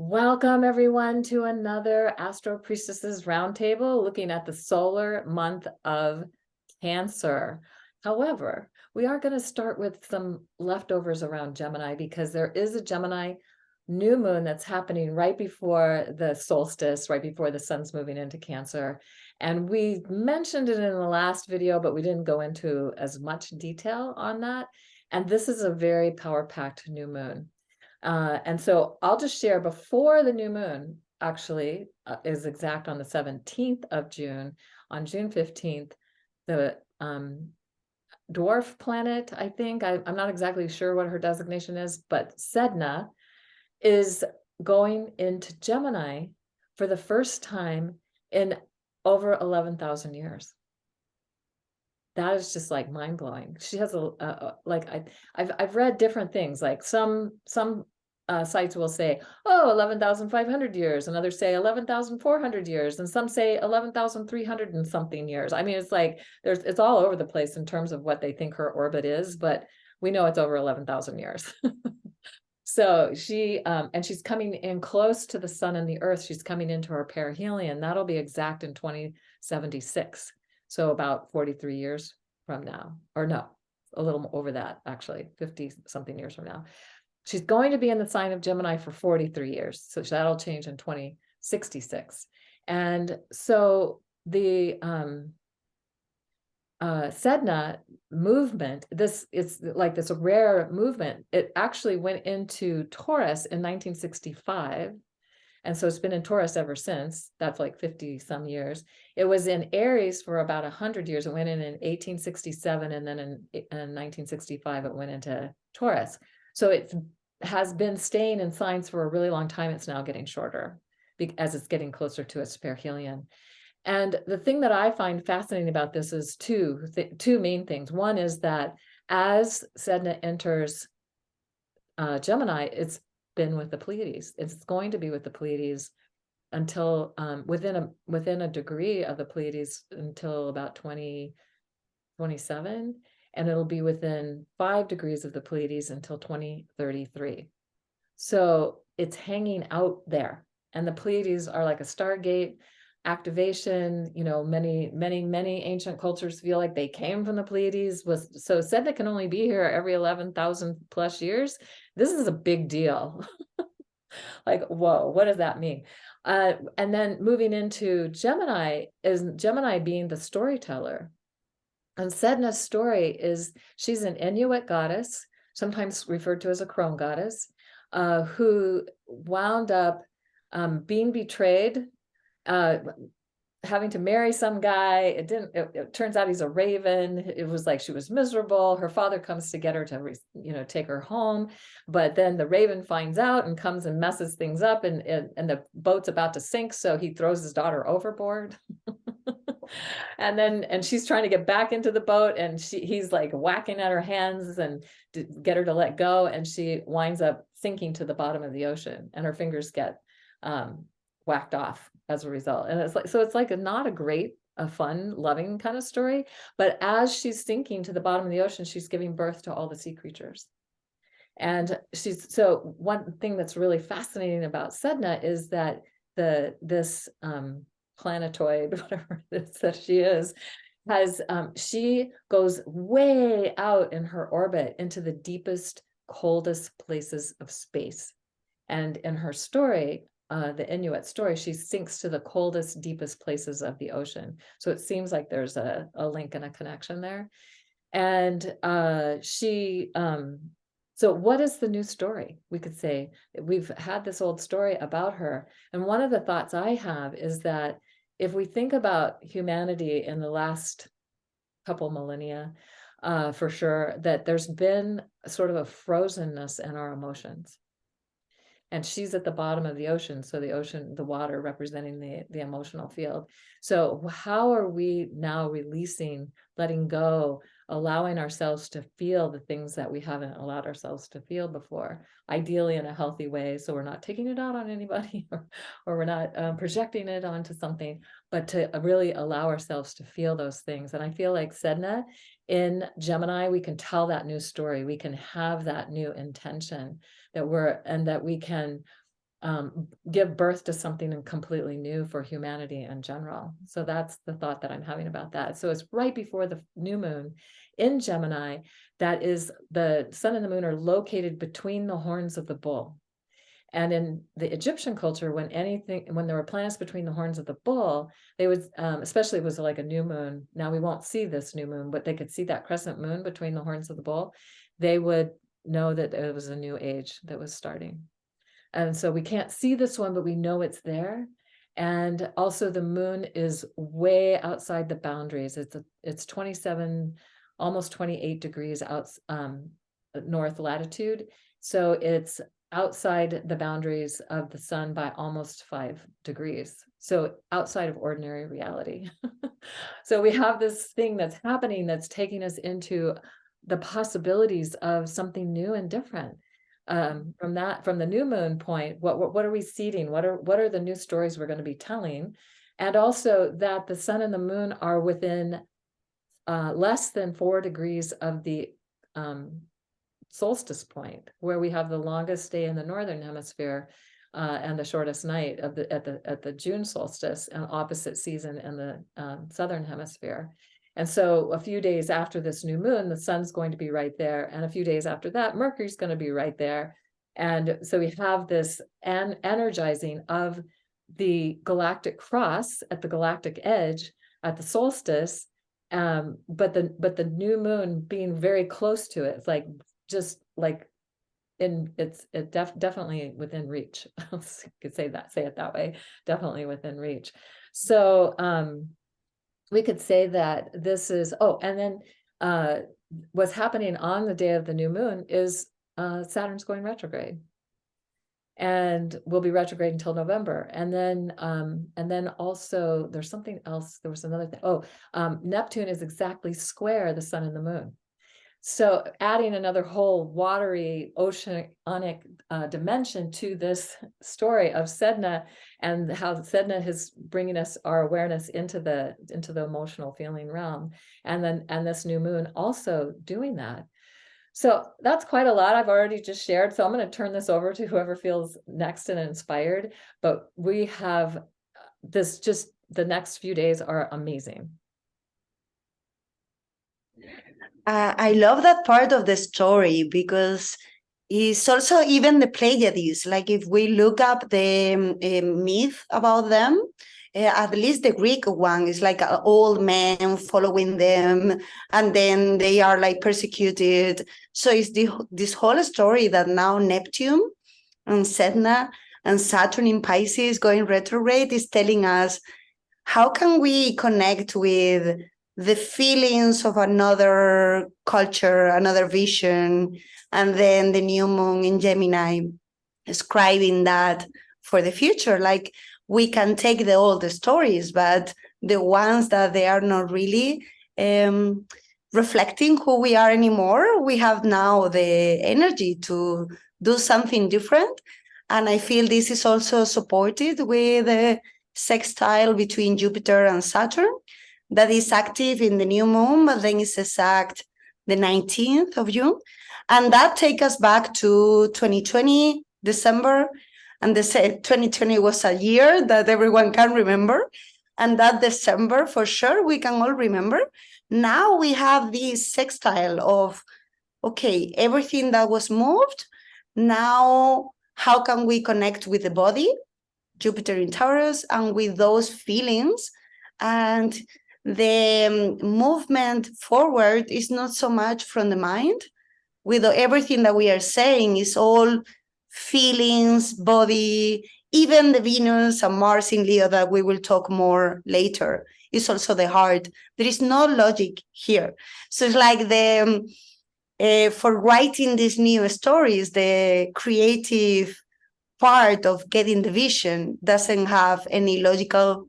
Welcome everyone to another Astro Priestesses Roundtable looking at the solar month of Cancer. However, we are going to start with some leftovers around Gemini because there is a Gemini new moon that's happening right before the solstice, right before the sun's moving into Cancer. And we mentioned it in the last video, but we didn't go into as much detail on that. And this is a very power-packed new moon. And so I'll just share before the new moon actually is exact on the 17th of June. On June 15th, the dwarf planet, I think, I'm not exactly sure what her designation is, but Sedna is going into Gemini for the first time in over 11,000 years. That is just like mind-blowing. She has I've read different things, like some sites will say, oh, 11,500 years, and others say 11,400 years, and some say 11,300 and something years. I mean, it's like it's all over the place in terms of what they think her orbit is, but we know it's over 11,000 years. So and she's coming in close to the sun and the earth. She's coming into her perihelion. That'll be exact in 2076. So about 43 years from now, or no, a little over that, actually, 50 something years from now. She's going to be in the sign of Gemini for 43 years. So that'll change in 2066. And so the Sedna movement, this is like this rare movement. It actually went into Taurus in 1965. And so it's been in Taurus ever since. That's like 50 some years. It was in Aries for about 100 years. It went in 1867. And then in 1965, it went into Taurus. So it has been staying in signs for a really long time. It's now getting shorter as it's getting closer to its perihelion. And the thing that I find fascinating about this is two main things. One is that as Sedna enters Gemini, it's been with the Pleiades. It's going to be with the Pleiades until within a degree of the Pleiades until about 2027, and it'll be within 5 degrees of the Pleiades until 2033. So it's hanging out there, and the Pleiades are like a stargate activation. You know, many ancient cultures feel like they came from the Pleiades. So said that can only be here every 11,000 plus years. This is a big deal. Like, whoa, what does that mean? And then moving into Gemini, is Gemini being the storyteller. And Sedna's story is she's an Inuit goddess, sometimes referred to as a crone goddess, who wound up being betrayed, having to marry some guy. It turns out he's a raven. It was like she was miserable. Her father comes to get her to take her home, but then the raven finds out and comes and messes things up, and the boat's about to sink, so he throws his daughter overboard. And she's trying to get back into the boat, and he's like whacking at her hands and to get her to let go, and she winds up sinking to the bottom of the ocean, and her fingers get whacked off as a result. And it's like not a great, fun, loving kind of story, but as she's sinking to the bottom of the ocean, she's giving birth to all the sea creatures. And so one thing that's really fascinating about Sedna is that this planetoid, whatever it is that she is, she goes way out in her orbit into the deepest, coldest places of space. And in her story, the Inuit story, she sinks to the coldest, deepest places of the ocean. So it seems like there's a link and a connection there. And so what is the new story? We could say we've had this old story about her. And one of the thoughts I have is that if we think about humanity in the last couple millennia, for sure, that there's been sort of a frozenness in our emotions. And she's at the bottom of the ocean. So the ocean, the water representing the emotional field. So how are we now releasing, letting go, allowing ourselves to feel the things that we haven't allowed ourselves to feel before, ideally in a healthy way. So we're not taking it out on anybody or we're not projecting it onto something, but to really allow ourselves to feel those things. And I feel like Sedna in Gemini, we can tell that new story. We can have that new intention that we can give birth to something completely new for humanity in general. So that's the thought that I'm having about that. So it's right before the new moon in Gemini. That is, the sun and the moon are located between the horns of the bull. And in the Egyptian culture, when there were planets between the horns of the bull, they would, especially if it was like a new moon. Now we won't see this new moon, but they could see that crescent moon between the horns of the bull. They would know that it was a new age that was starting. And so we can't see this one, but we know it's there. And also the moon is way outside the boundaries. It's 27, almost 28 degrees out north latitude. So it's outside the boundaries of the sun by almost 5 degrees. So outside of ordinary reality. So we have this thing that's happening that's taking us into the possibilities of something new and different. From the new moon point, what are we seeding? What are the new stories we're going to be telling? And also that the sun and the moon are within less than 4 degrees of the solstice point, where we have the longest day in the northern hemisphere and the shortest night at the June solstice, and opposite season in the southern hemisphere. And so a few days after this new moon, the sun's going to be right there. And a few days after that, Mercury's going to be right there. And so we have this energizing of the galactic cross at the galactic edge at the solstice. But the new moon being very close to it. It's like, just like definitely within reach. I could say it that way. Definitely within reach. So, we could say that this is, and then what's happening on the day of the new moon is Saturn's going retrograde, and will be retrograde until November. And then also there's something else. There was another thing. Neptune is exactly square the sun and the moon. So adding another whole watery oceanic dimension to this story of Sedna, and how Sedna is bringing us our awareness into the emotional feeling realm, and this new moon also doing that. So that's quite a lot I've already just shared. So I'm going to turn this over to whoever feels next and inspired. But we have this, just the next few days are amazing. I love that part of the story, because it's also even the Pleiades. Like, if we look up the myth about them, at least the Greek one is like an old man following them, and then they are like persecuted. So it's this whole story that now Neptune and Sedna and Saturn in Pisces going retrograde is telling us, how can we connect with the feelings of another culture, another vision, and then the new moon in Gemini describing that for the future. Like, we can take the old stories, but the ones that they are not really reflecting who we are anymore, we have now the energy to do something different. And I feel this is also supported with a sextile between Jupiter and Saturn that is active in the new moon, but then it's exact the 19th of June. And that takes us back to 2020, December. And the 2020 was a year that everyone can remember. And that December, for sure, we can all remember. Now we have this sextile of, okay, everything that was moved, now how can we connect with the body, Jupiter in Taurus, and with those feelings? And the movement forward is not so much from the mind. With everything that we are saying is all feelings, body, even the Venus and Mars in Leo that we will talk more later is also the heart. There is no logic here. So it's like for writing these new stories, the creative part of getting the vision doesn't have any logical.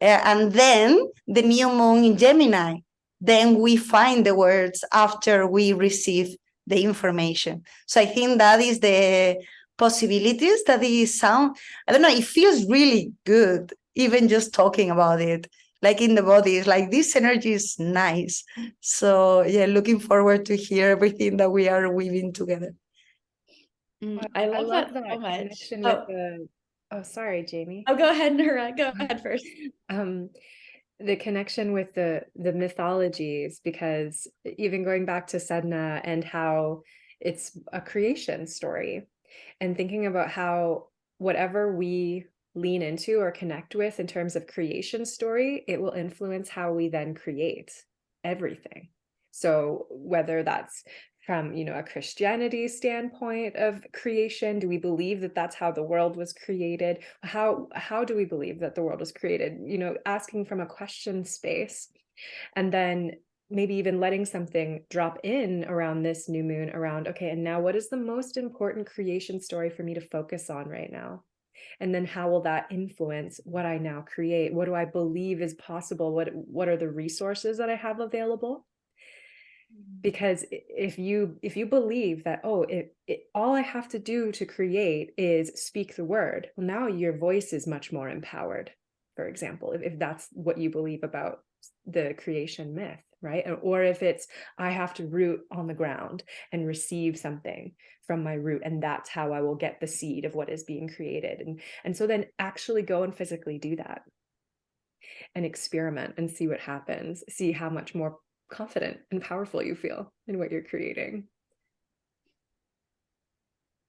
And then the new moon in Gemini, then we find the words after we receive the information. So I think that is the possibilities that is sound. I don't know, it feels really good, even just talking about it. Like in the body, it's like this energy is nice. So yeah, looking forward to hear everything that we are weaving together. I I love love that so much. connection with the, oh, sorry, Jamie. Oh, go ahead, Nora. Go ahead first. The connection with the mythologies, because even going back to Sedna and how it's a creation story, and thinking about how whatever we lean into or connect with in terms of creation story, it will influence how we then create everything. So whether that's from, a Christianity standpoint of creation, do we believe that that's how the world was created? How do we believe that the world was created? Asking from a question space, and then maybe even letting something drop in around this new moon around, okay, and now what is the most important creation story for me to focus on right now? And then how will that influence what I now create? What do I believe is possible? What are the resources that I have available? Because if you believe that, oh, all I have to do to create is speak the word, well, now your voice is much more empowered, for example, if that's what you believe about the creation myth, right? Or if it's, I have to root on the ground and receive something from my root, and that's how I will get the seed of what is being created. And so then actually go and physically do that and experiment and see what happens, see how much more confident and powerful you feel in what you're creating.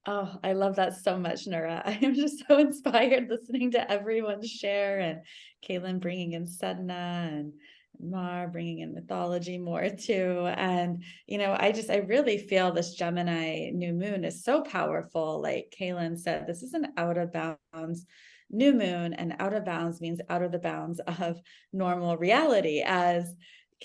Oh, I love that so much, Nora. I am just so inspired listening to everyone share, and Kaylin bringing in Sedna, and Mar bringing in mythology more too. And, I really feel this Gemini new moon is so powerful. Like Kaylin said, this is an out of bounds new moon, and out of bounds means out of the bounds of normal reality, as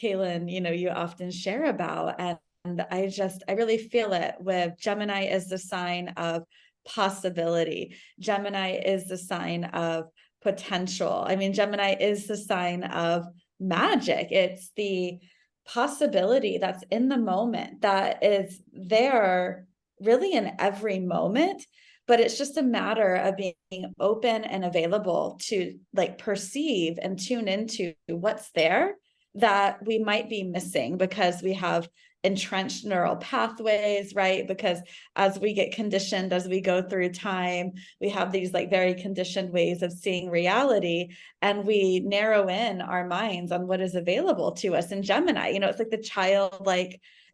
Kaylin, you often share about. And I really feel it with Gemini is the sign of possibility. Gemini is the sign of potential. I mean, Gemini is the sign of magic. It's the possibility that's in the moment, that is there really in every moment. But it's just a matter of being open and available to perceive and tune into what's there that we might be missing because we have entrenched neural pathways, right? Because as we get conditioned, as we go through time, we have these very conditioned ways of seeing reality, and we narrow in our minds on what is available to us. In Gemini, it's like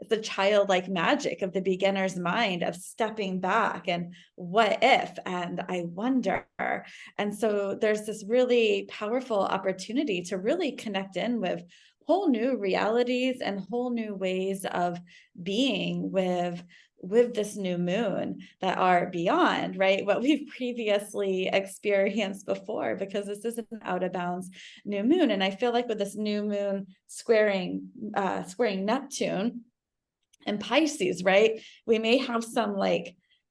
the childlike magic of the beginner's mind of stepping back and what if, and I wonder. And so there's this really powerful opportunity to really connect in with whole new realities and whole new ways of being with this new moon that are beyond, right, what we've previously experienced before, because this is an out of bounds new moon. And I feel like with this new moon squaring Neptune and Pisces, right, we may have some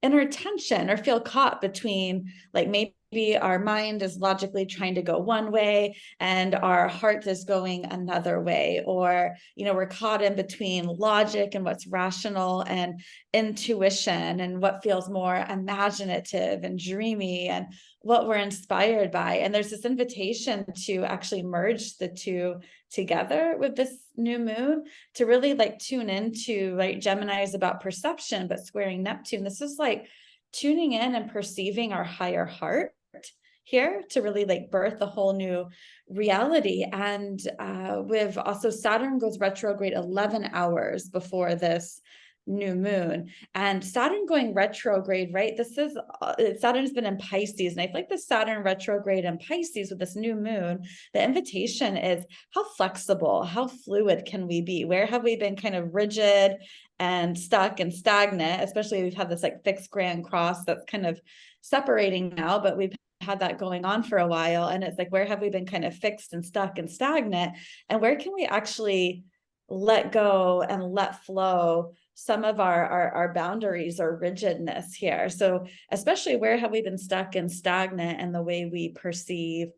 inner tension or feel caught between maybe our mind is logically trying to go one way and our heart is going another way, or we're caught in between logic and what's rational and intuition and what feels more imaginative and dreamy and what we're inspired by. And there's this invitation to actually merge the two together with this new moon, to really tune into Gemini is about perception, but squaring Neptune, this is tuning in and perceiving our higher heart here to really birth a whole new reality. And with also Saturn goes retrograde 11 hours before this new moon, and Saturn going retrograde, right? This is Saturn's been in Pisces, and I feel like the Saturn retrograde in Pisces with this new moon, the invitation is how flexible, how fluid can we be? Where have we been kind of rigid and stuck and stagnant? Especially we've had this fixed grand cross that's kind of separating now, but we've had that going on for a while, and it's where have we been kind of fixed and stuck and stagnant, and where can we actually let go and let flow some of our boundaries or rigidness here? So especially where have we been stuck and stagnant in the way we perceive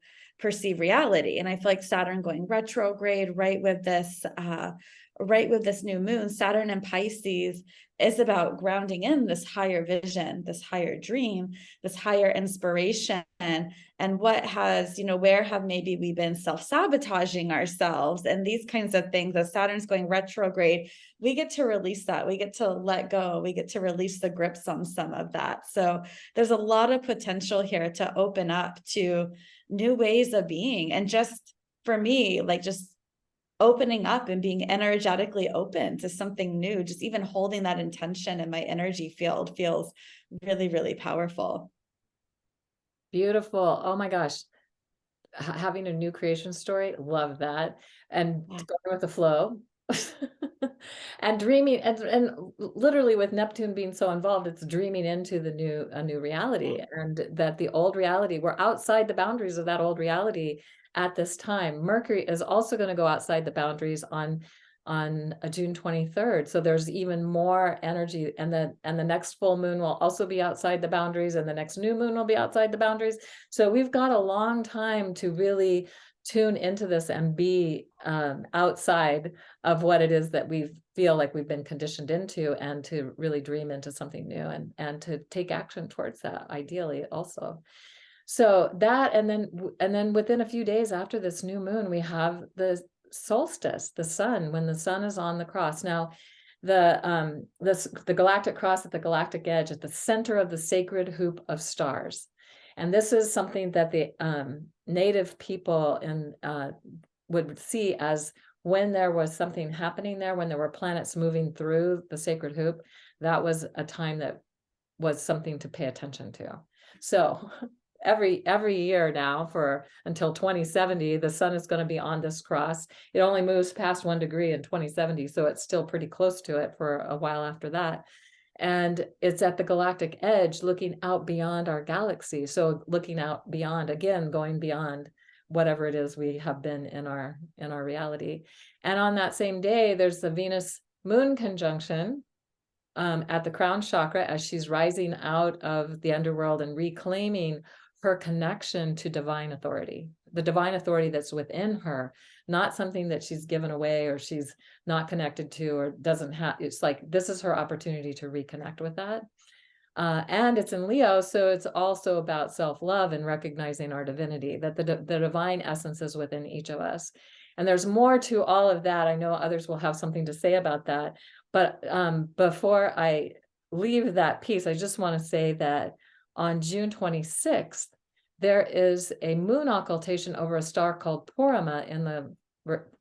reality? And I feel like Saturn going retrograde, right, with this right with this new moon, Saturn and Pisces is about grounding in this higher vision, this higher dream, this higher inspiration. And what has, where have maybe we been self-sabotaging ourselves and these kinds of things. As Saturn's going retrograde, we get to release that. We get to let go. We get to release the grips on some of that. So there's a lot of potential here to open up to new ways of being. And just for me, like just opening up and being energetically open to something new, just even holding that intention in my energy field feels really, really powerful. Beautiful. Oh my gosh. Having a new creation story, love that. And Yeah. going with the flow. And dreaming, and literally with Neptune being so involved, it's dreaming into a new reality, and that the old reality, we're outside the boundaries of that old reality at this time. Mercury is also going to go outside the boundaries on June 23rd. So there's even more energy, and the next full moon will also be outside the boundaries, and the next new moon will be outside the boundaries. So we've got a long time to really tune into this and be outside of what it is that we feel like we've been conditioned into, and to really dream into something new, and to take action towards that, ideally also. So that, and then within a few days after this new moon, we have the solstice, the sun, when the sun is on the cross. Now, the galactic cross at the galactic edge, at the center of the sacred hoop of stars. And this is something that the native people would see as, when there was something happening there, when there were planets moving through the sacred hoop, that was a time that was something to pay attention to. So every year now, for until 2070, the sun is going to be on this cross. It only moves past 1 degree in 2070, so it's still pretty close to it for a while after that. And it's at the galactic edge, looking out beyond our galaxy. So looking out beyond, again, going beyond whatever it is we have been in our reality. And on that same day, there's the Venus moon conjunction at the crown chakra, as she's rising out of the underworld and reclaiming her connection to divine authority, the divine authority that's within her, not something that she's given away or she's not connected to or doesn't have. It's like, this is her opportunity to reconnect with that. And it's in Leo, so it's also about self-love and recognizing our divinity, that the divine essence is within each of us. And there's more to all of that. I know others will have something to say about that. But before I leave that piece, I just want to say that on June 26th, there is a moon occultation over a star called Porama in the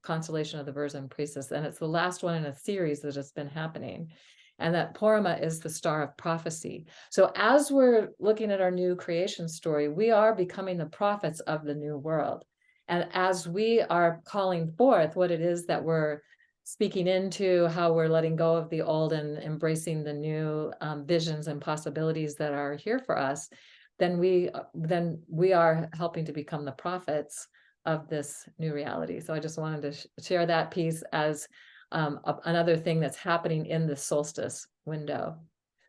constellation of the Virgin Priestess. And it's the last one in a series that has been happening. And that Porama is the star of prophecy. So as we're looking at our new creation story, we are becoming the prophets of the new world. And as we are calling forth what it is that we're speaking into, how we're letting go of the old and embracing the new visions and possibilities that are here for us, then we are helping to become the prophets of this new reality. So I just wanted to share that piece as another thing that's happening in the solstice window.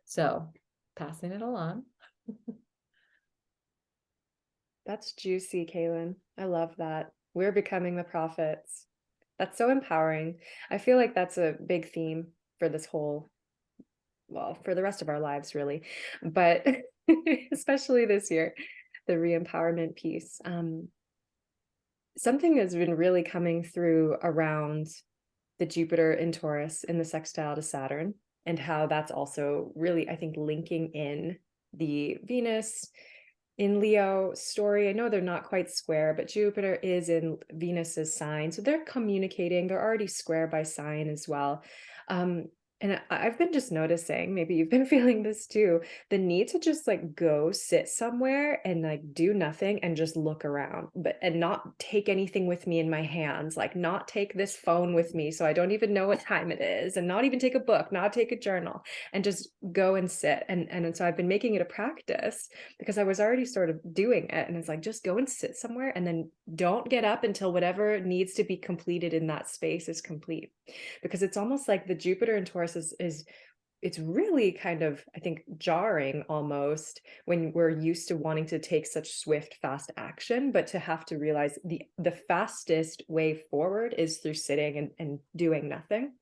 So passing it along. That's juicy, Kaylin. I love that. We're becoming the prophets. That's so empowering. I feel like that's a big theme for this whole, well, for the rest of our lives, really, but especially this year, the re-empowerment piece. Something has been really coming through around the Jupiter in Taurus in the sextile to Saturn, and how that's also really, I think, linking in the Venus in Leo story. I know they're not quite square, but Jupiter is in Venus's sign. So they're communicating, they're already square by sign as well. And I've been just noticing, maybe you've been feeling this too, the need to just like go sit somewhere and like do nothing and just look around, and not take anything with me in my hands, like not take this phone with me so I don't even know what time it is, and not even take a book, not take a journal, and just go and sit. And so I've been making it a practice because I was already sort of doing it, and it's like, just go and sit somewhere and then don't get up until whatever needs to be completed in that space is complete. Because it's almost like the Jupiter in Taurus is it's really kind of, I think, jarring almost when we're used to wanting to take such swift, fast action, but to have to realize the fastest way forward is through sitting and doing nothing.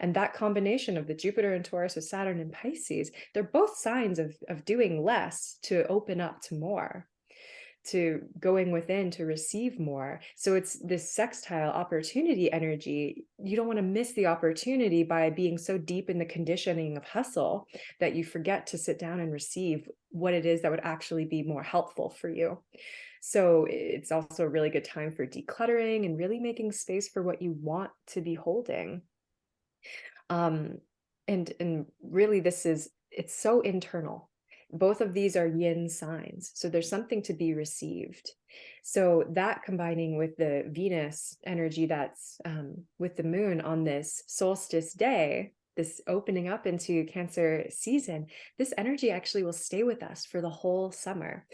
And that combination of the Jupiter and Taurus with Saturn and Pisces, they're both signs of doing less to open up to more, to going within to receive more. So it's this sextile opportunity energy. You don't want to miss the opportunity by being so deep in the conditioning of hustle that you forget to sit down and receive what it is that would actually be more helpful for you. So it's also a really good time for decluttering and really making space for what you want to be holding. And really it's so internal. Both of these are yin signs. So there's something to be received. So that combining with the Venus energy that's with the moon on this solstice day, this opening up into Cancer season, this energy actually will stay with us for the whole summer.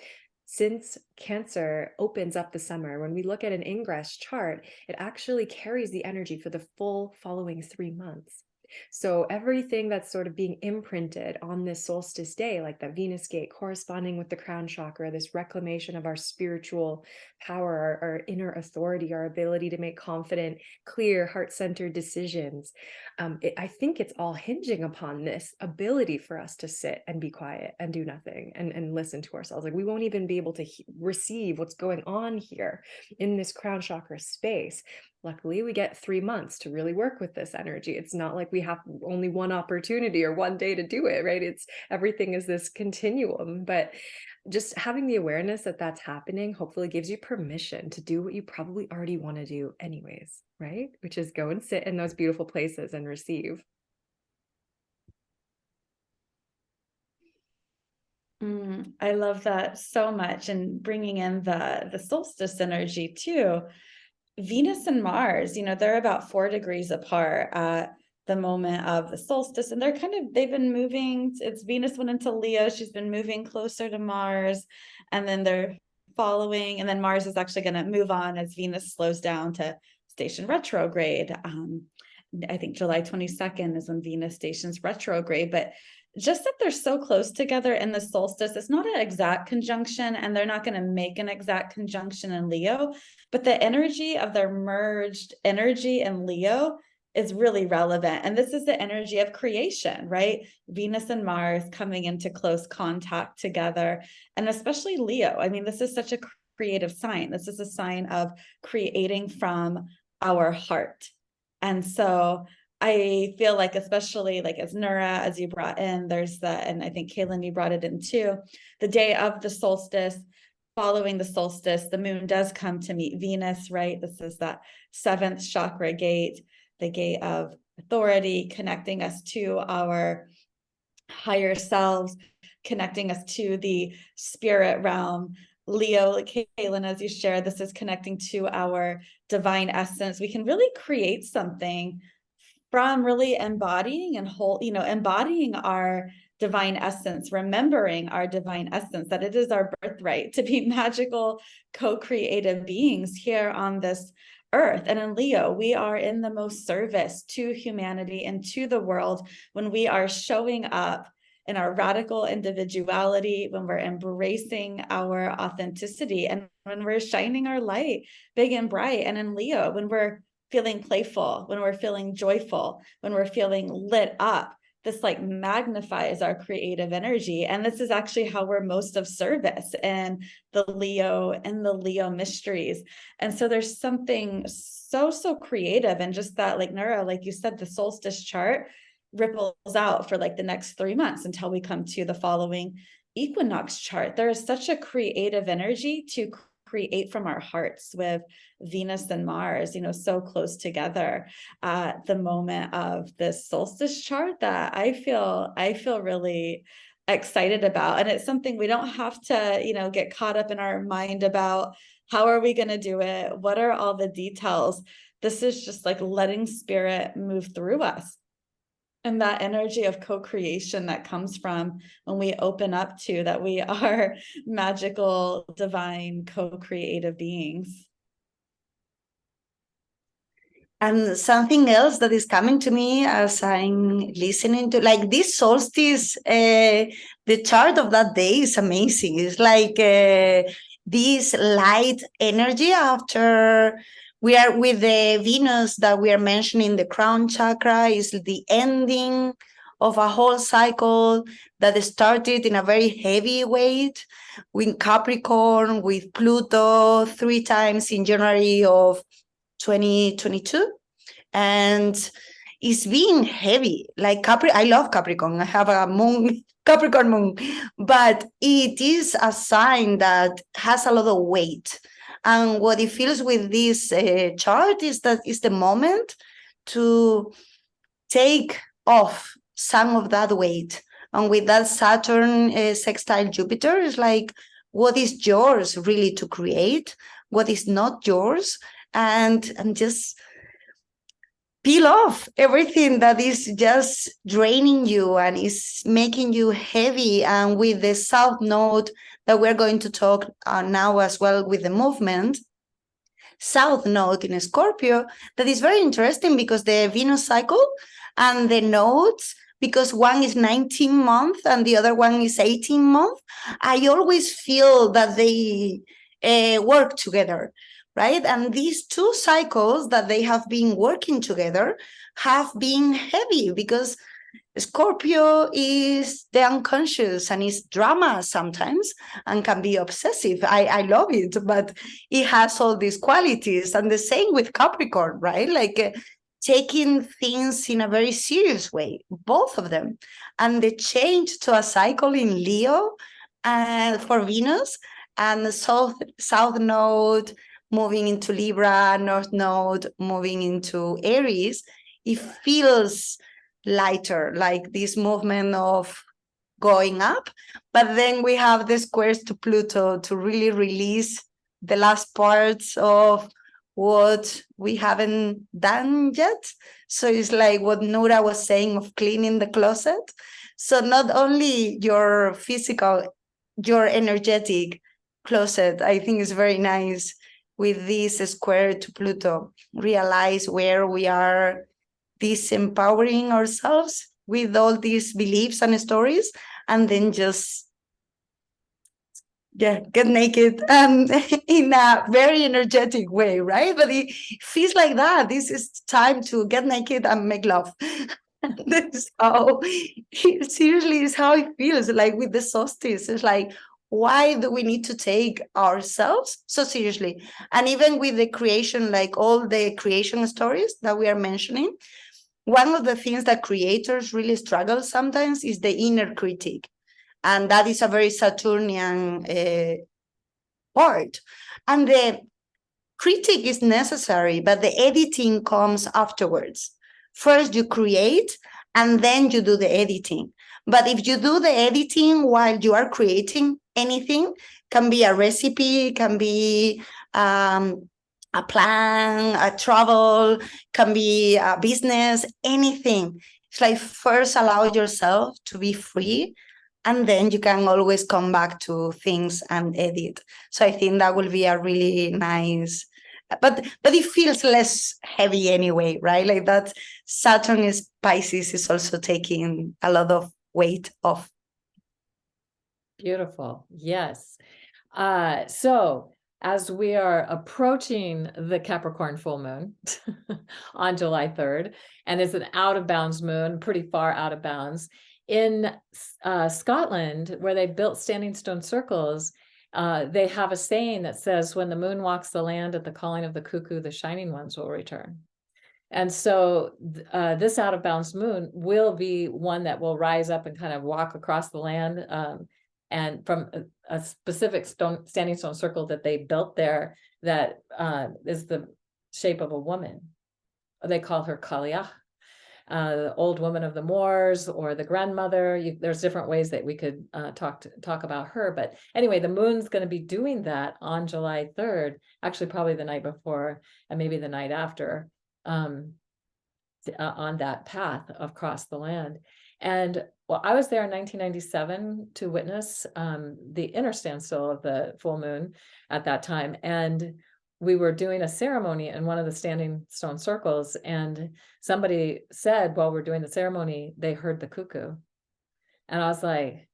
Since Cancer opens up the summer, when we look at an ingress chart, it actually carries the energy for the full following 3 months. So everything that's sort of being imprinted on this solstice day, like the Venus gate corresponding with the crown chakra, this reclamation of our spiritual power, our inner authority, our ability to make confident, clear, heart-centered decisions. I think it's all hinging upon this ability for us to sit and be quiet and do nothing and listen to ourselves. Like we won't even be able to receive what's going on here in this crown chakra space. Luckily, we get 3 months to really work with this energy. It's not like we have only one opportunity or one day to do it, right? It's everything is this continuum, but just having the awareness that that's happening hopefully gives you permission to do what you probably already want to do anyways, right? Which is go and sit in those beautiful places and receive. I love that so much, and bringing in the solstice energy too. Venus and Mars, they're about 4 degrees apart at the moment of the solstice, and they've been moving. It's Venus went into Leo, she's been moving closer to Mars, and then they're following, and then Mars is actually going to move on as Venus slows down to station retrograde. I think July 22nd is when Venus stations retrograde, but just that they're so close together in the solstice, it's not an exact conjunction, and they're not going to make an exact conjunction in Leo, but the energy of their merged energy in Leo is really relevant. And this is the energy of creation, right? Venus and Mars coming into close contact together, and especially Leo. I mean, this is such a creative sign. This is a sign of creating from our heart. And so I feel like, especially like as Nura, as you brought in, there's and I think Kaylin, you brought it in too, the day of the solstice, following the solstice, the moon does come to meet Venus, right? This is that 7th chakra gate, the gate of authority, connecting us to our higher selves, connecting us to the spirit realm. Leo, Kaylin, as you shared, this is connecting to our divine essence. We can really create something from really embodying and embodying our divine essence, remembering our divine essence, that it is our birthright to be magical, co-creative beings here on this earth. And in Leo, we are in the most service to humanity and to the world when we are showing up in our radical individuality, when we're embracing our authenticity, and when we're shining our light big and bright. And in Leo, when we're feeling playful, when we're feeling joyful, when we're feeling lit up, this like magnifies our creative energy. And this is actually how we're most of service in the Leo mysteries. And so there's something so creative, and just that, like Nura, like you said, the solstice chart ripples out for like the next 3 months until we come to the following equinox chart. There is such a creative energy to create from our hearts with Venus and Mars, so close together at the moment of this solstice chart, that I feel really excited about. And it's something we don't have to, get caught up in our mind about how are we going to do it? What are all the details? This is just like letting spirit move through us. And that energy of co-creation that comes from when we open up to that we are magical, divine, co-creative beings. And something else that is coming to me as I'm listening to, like this solstice, the chart of that day is amazing. It's like this light energy after we are with the Venus that we are mentioning, the crown chakra is the ending of a whole cycle that started in a very heavy weight with Capricorn, with Pluto 3 times in January of 2022, and it's being heavy. Like I love Capricorn. I have a moon, Capricorn moon, but it is a sign that has a lot of weight. And what it feels with this chart is that it's the moment to take off some of that weight. And with that Saturn sextile Jupiter, is like what is yours really to create, what is not yours, and just peel off everything that is just draining you and is making you heavy. And with the South Node that we're going to talk now as well with the movement, South Node in Scorpio, that is very interesting because the Venus cycle and the nodes, because one is 19 months and the other one is 18 months, I always feel that they work together, right? And these two cycles that they have been working together have been heavy because Scorpio is the unconscious and is drama sometimes and can be obsessive. I love it, but it has all these qualities. And the same with Capricorn, right? Like taking things in a very serious way, both of them. And the change to a cycle in Leo for Venus and the South Node moving into Libra, North Node moving into Aries, it feels lighter, like this movement of going up. But then we have the squares to Pluto to really release the last parts of what we haven't done yet. So it's like what Nura was saying of cleaning the closet. So not only your physical, your energetic closet, I think is very nice with this square to Pluto. Realize where we are disempowering ourselves with all these beliefs and stories, and then just get naked in a very energetic way, right? But it feels like that. This is time to get naked and make love. That's how it seriously is how it feels like with the solstice. It's like, why do we need to take ourselves so seriously? And even with the creation, like all the creation stories that we are mentioning, one of the things that creators really struggle sometimes is the inner critic. And that is a very Saturnian part. And the critic is necessary, but the editing comes afterwards. First you create, and then you do the editing. But if you do the editing while you are creating anything, can be a recipe, can be a plan, a travel, can be a business, anything. It's like first allow yourself to be free, and then you can always come back to things and edit. So I think that will be a really nice, but it feels less heavy anyway, right? Like that Saturn is Pisces is also taking a lot of weight off. Beautiful. Yes. So as we are approaching the Capricorn full moon on July 3rd, and it's an out of bounds moon, pretty far out of bounds, in Scotland, where they built standing stone circles, they have a saying that says, when the moon walks the land at the calling of the cuckoo, the shining ones will return. And so this out of bounds moon will be one that will rise up and kind of walk across the land, and from a specific standing stone circle that they built there that is the shape of a woman. They call her Kalia, the old woman of the moors, or the grandmother. There's different ways that we could talk about her. But anyway, the moon's going to be doing that on July 3rd, actually probably the night before and maybe the night after, on that path across the land. And well, I was there in 1997 to witness the inner standstill of the full moon at that time. And we were doing a ceremony in one of the standing stone circles, and somebody said while we're doing the ceremony, they heard the cuckoo. And I was like,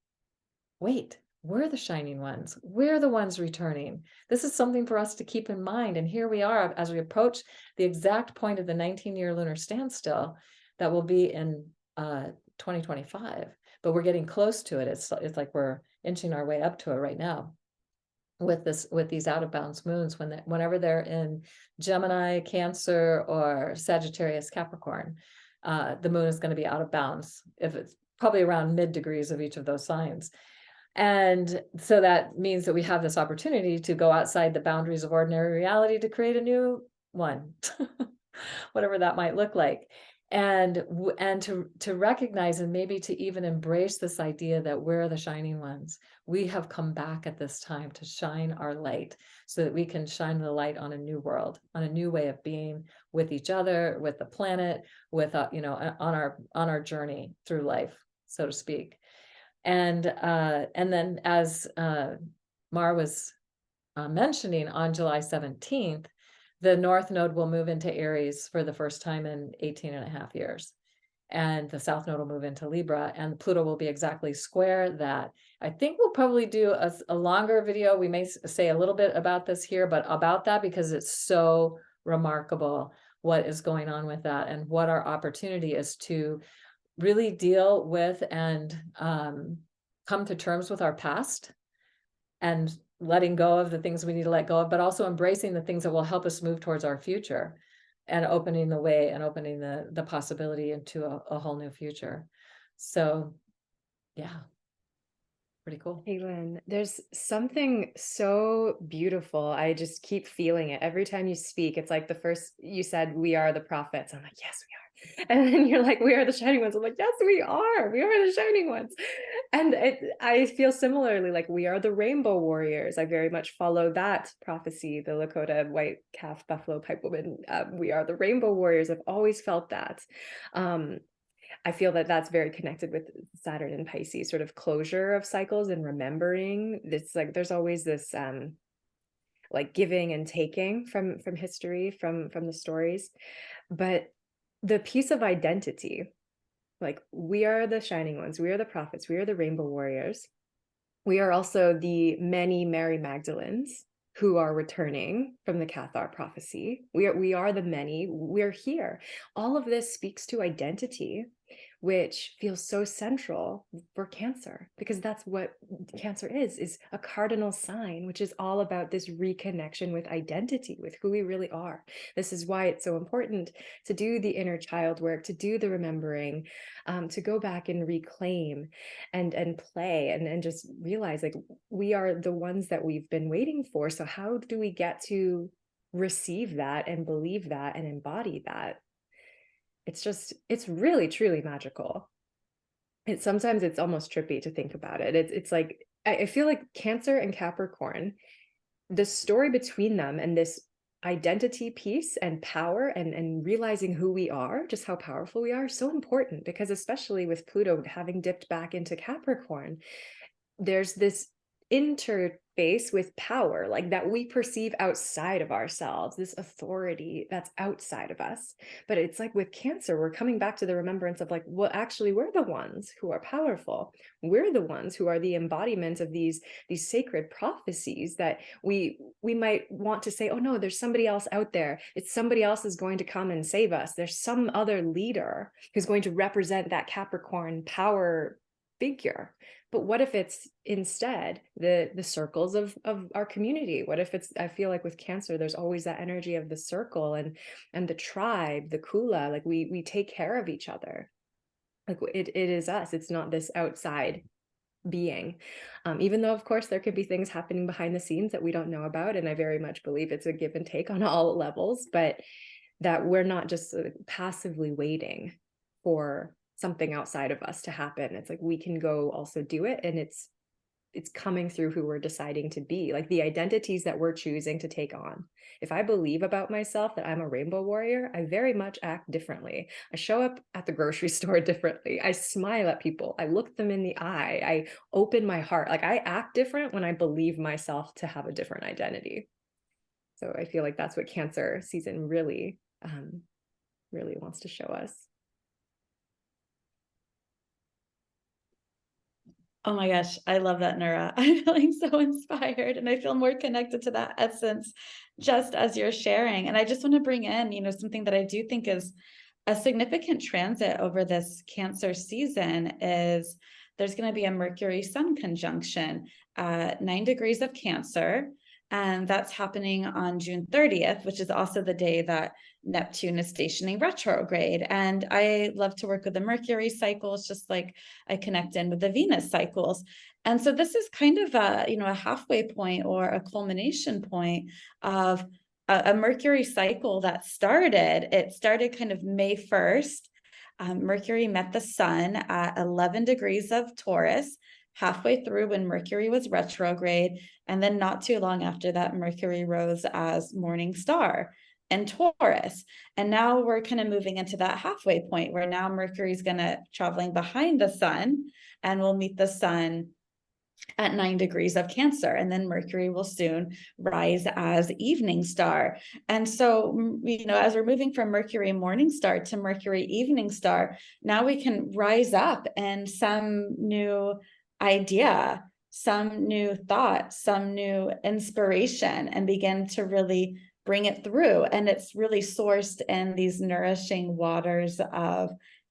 wait, we're the shining ones. We're the ones returning. This is something for us to keep in mind. And here we are as we approach the exact point of the 19-year lunar standstill that will be in 2025. But we're getting close to it. It's like we're inching our way up to it right now with these out of bounds moons, whenever they're in Gemini, Cancer, or Sagittarius, Capricorn, the moon is going to be out of bounds, if it's probably around mid degrees of each of those signs. And so that means that we have this opportunity to go outside the boundaries of ordinary reality to create a new one, whatever that might look like. And to recognize and maybe to even embrace this idea that we're the shining ones. We have come back at this time to shine our light so that we can shine the light on a new world, on a new way of being with each other, with the planet, with on our journey through life, so to speak. And then, as Mar was mentioning, on July 17th, the North Node will move into Aries for the first time in 18.5 years. And the South Node will move into Libra, and Pluto will be exactly square that. I think we'll probably do a longer video. We may say a little bit about this here, but about that, because it's so remarkable what is going on with that and what our opportunity is to really deal with and come to terms with our past and letting go of the things we need to let go of, but also embracing the things that will help us move towards our future and opening the way and opening the possibility into a whole new future. So yeah, pretty cool. Caitlin, there's something so beautiful. I just keep feeling it. Every time you speak, it's like the first you said, we are the prophets. I'm like, yes, we are. And then you're like, we are the shining ones. I'm like, yes, we are. We are the shining ones. And I feel similarly, like we are the rainbow warriors. I very much follow that prophecy, the Lakota white calf buffalo pipe woman. We are the rainbow warriors. I've always felt that. I feel that that's very connected with Saturn and Pisces, sort of closure of cycles and remembering. It's like there's always this like giving and taking from history, from the stories. But the piece of identity, like we are the shining ones, we are the prophets, we are the rainbow warriors. We are also the many Mary Magdalens who are returning from the Cathar prophecy. We are the many, we're here. All of this speaks to identity, which feels so central for Cancer, because that's what Cancer is a cardinal sign, which is all about this reconnection with identity, with who we really are. This is why it's so important to do the inner child work, to do the remembering, to go back and reclaim and play and just realize like we are the ones that we've been waiting for. So how do we get to receive that and believe that and embody that? It's really, truly magical. Sometimes it's almost trippy to think about it. It's like, I feel like Cancer and Capricorn, the story between them and this identity piece and power and realizing who we are, just how powerful we are, so important, because especially with Pluto having dipped back into Capricorn, there's this interface with power, like that we perceive outside of ourselves, this authority that's outside of us. But it's like with Cancer, we're coming back to the remembrance of like, well, actually, we're the ones who are powerful. We're the ones who are the embodiment of these sacred prophecies that we might want to say, oh no, there's somebody else out there. It's somebody else is going to come and save us. There's some other leader who's going to represent that Capricorn power figure. But what if it's instead the circles of our community? What if it's, I feel like with Cancer, there's always that energy of the circle and the tribe, the kula, like we take care of each other. Like it is us. It's not this outside being. Even though, of course, there could be things happening behind the scenes that we don't know about. And I very much believe it's a give and take on all levels, but that we're not just passively waiting for something outside of us to happen. It's like we can go also do it, and it's coming through who we're deciding to be, like the identities that we're choosing to take on. If I believe about myself that I'm a rainbow warrior, I very much act differently. I show up at the grocery store differently. I smile at people. I look them in the eye. I open my heart. Like I act different when I believe myself to have a different identity. So I feel like that's what Cancer season really, really wants to show us. Oh my gosh, I love that, Nura. I'm feeling so inspired and I feel more connected to that essence just as you're sharing. And I just want to bring in, something that I do think is a significant transit over this Cancer season is there's going to be a Mercury Sun conjunction at 9 degrees of Cancer. And that's happening on June 30th, which is also the day that Neptune is stationing retrograde. And I love to work with the Mercury cycles, just like I connect in with the Venus cycles. And so this is kind of a halfway point or a culmination point of a Mercury cycle that started. It started kind of May 1st. Mercury met the sun at 11 degrees of Taurus, halfway through when Mercury was retrograde. And then not too long after that, Mercury rose as morning star in Taurus. And now we're kind of moving into that halfway point where now Mercury's going to traveling behind the sun and we'll meet the sun at 9 degrees of Cancer. And then Mercury will soon rise as evening star. And so, as we're moving from Mercury morning star to Mercury evening star, now we can rise up and some new idea, some new thought, some new inspiration, and begin to really bring it through. And it's really sourced in these nourishing waters of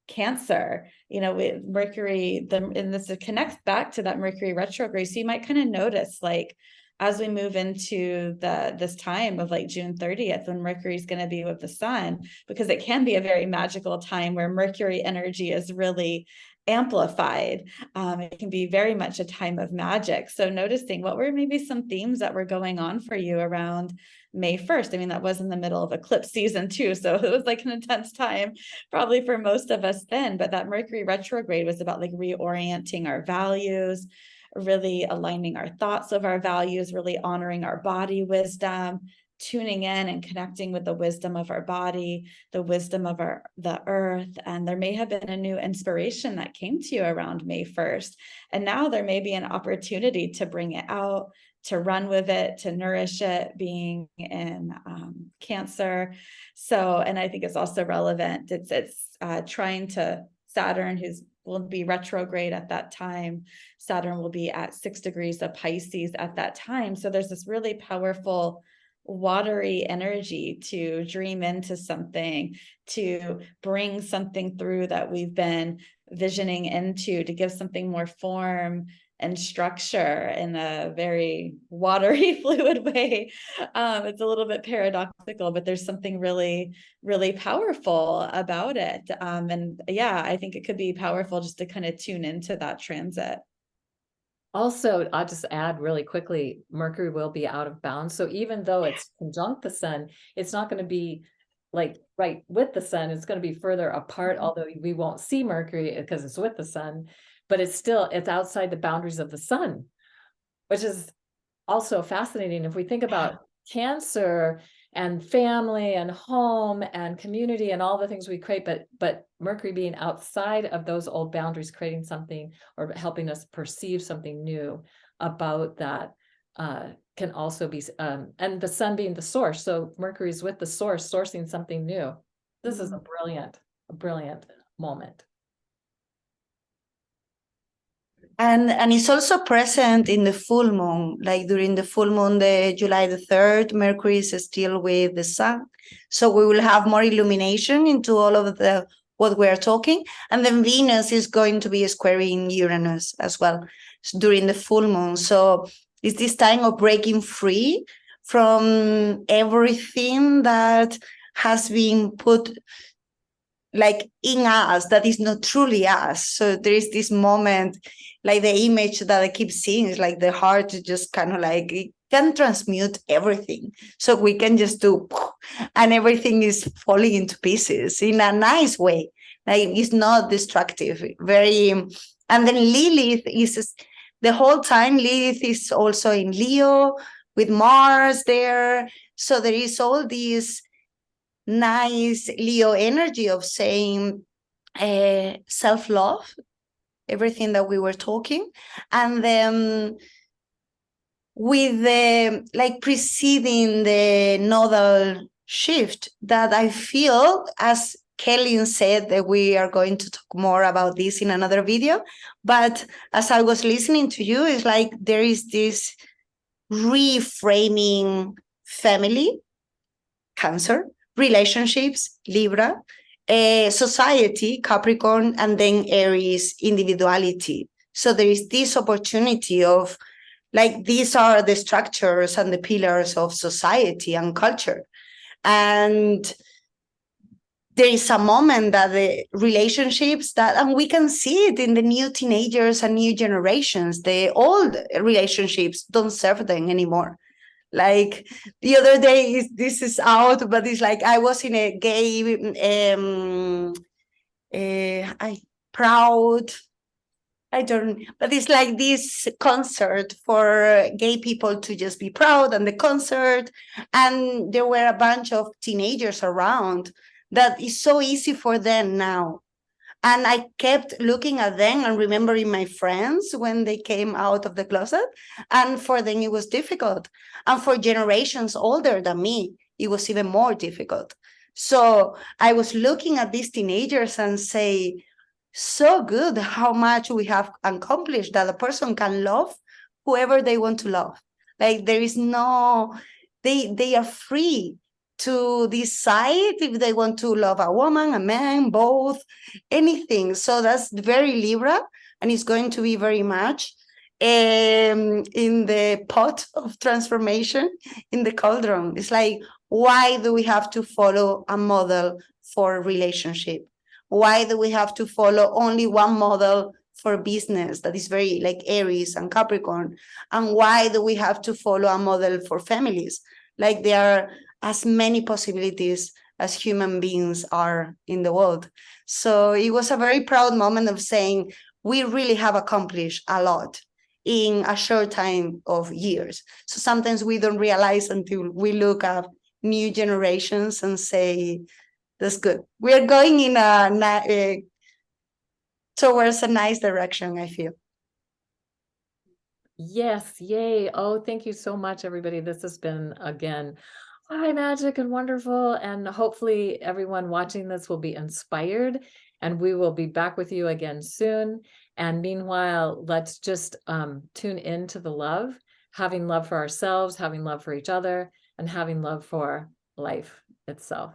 Cancer, with Mercury, and this connects back to that Mercury retrograde. So you might kind of notice, like, as we move into this time of like June 30th, when Mercury is going to be with the sun, because it can be a very magical time where Mercury energy is really amplified. It can be very much a time of magic. So noticing what were maybe some themes that were going on for you around May 1st. I mean, that was in the middle of eclipse season too. So it was like an intense time probably for most of us then, but that Mercury retrograde was about like reorienting our values, really aligning our thoughts of our values, really honoring our body wisdom, tuning in and connecting with the wisdom of our body, the wisdom of the earth. And there may have been a new inspiration that came to you around May 1st. And now there may be an opportunity to bring it out, to run with it, to nourish it, being in Cancer. So, and I think it's also relevant. It's trying to Saturn, will be retrograde at that time. Saturn will be at 6 degrees of Pisces at that time. So there's this really powerful watery energy to dream into something, to bring something through that we've been visioning into, to give something more form and structure in a very watery, fluid way. It's a little bit paradoxical, but there's something really, really powerful about it. And yeah, I think it could be powerful just to kind of tune into that transit. Also, I'll just add really quickly, Mercury will be out of bounds. So even though it's conjunct the sun, it's not going to be like right with the sun. It's going to be further apart, although we won't see Mercury because it's with the sun, but it's outside the boundaries of the sun, which is also fascinating. If we think about Cancer and family and home and community and all the things we create, but Mercury being outside of those old boundaries, creating something or helping us perceive something new about that can also be, and the sun being the source. So Mercury is with the source, sourcing something new. This is a brilliant moment. And it's also present in the full moon, like during the full moon, the July the 3rd, Mercury is still with the sun. So we will have more illumination into all of what we're talking. And then Venus is going to be squaring Uranus as well during the full moon. So it's this time of breaking free from everything that has been put like in us that is not truly us. So there is this moment, like the image that I keep seeing is like the heart just kind of like it can transmute everything. So we can just do, and everything is falling into pieces in a nice way. Like it's not destructive. Very, and then Lilith is the whole time. Lilith is also in Leo with Mars there. So there is all these nice Leo energy of saying self-love, everything that we were talking. And then with the like preceding the nodal shift that I feel, as Kelly said, that we are going to talk more about this in another video. But as I was listening to you, it's like there is this reframing family, Cancer, relationships, Libra, society, Capricorn, and then Aries, individuality. So there is this opportunity of like, these are the structures and the pillars of society and culture. And there is a moment that the relationships that, and we can see it in the new teenagers and new generations, the old relationships don't serve them anymore. Like the other day, this is out, but it's like I was in a gay, I don't, but it's like this concert for gay people to just be proud, and the concert, and there were a bunch of teenagers around that is so easy for them now. And I kept looking at them and remembering my friends when they came out of the closet. And for them, it was difficult. And for generations older than me, it was even more difficult. So I was looking at these teenagers and say, so good how much we have accomplished, that a person can love whoever they want to love. Like there is no, they are free to decide if they want to love a woman, a man, both, anything. So that's very Libra, and it's going to be very much in the pot of transformation, in the cauldron. It's like, why do we have to follow a model for relationship? Why do we have to follow only one model for business that is very like Aries and Capricorn? And why do we have to follow a model for families? Like there are as many possibilities as human beings are in the world. So it was a very proud moment of saying, we really have accomplished a lot in a short time of years. So sometimes we don't realize until we look at new generations and say, that's good. We are going in towards a nice direction, I feel. Yes, yay. Oh, thank you so much, everybody. This has been, again, high magic and wonderful. And hopefully everyone watching this will be inspired, and we will be back with you again soon. And meanwhile, let's just tune into the love, having love for ourselves, having love for each other, and having love for life itself.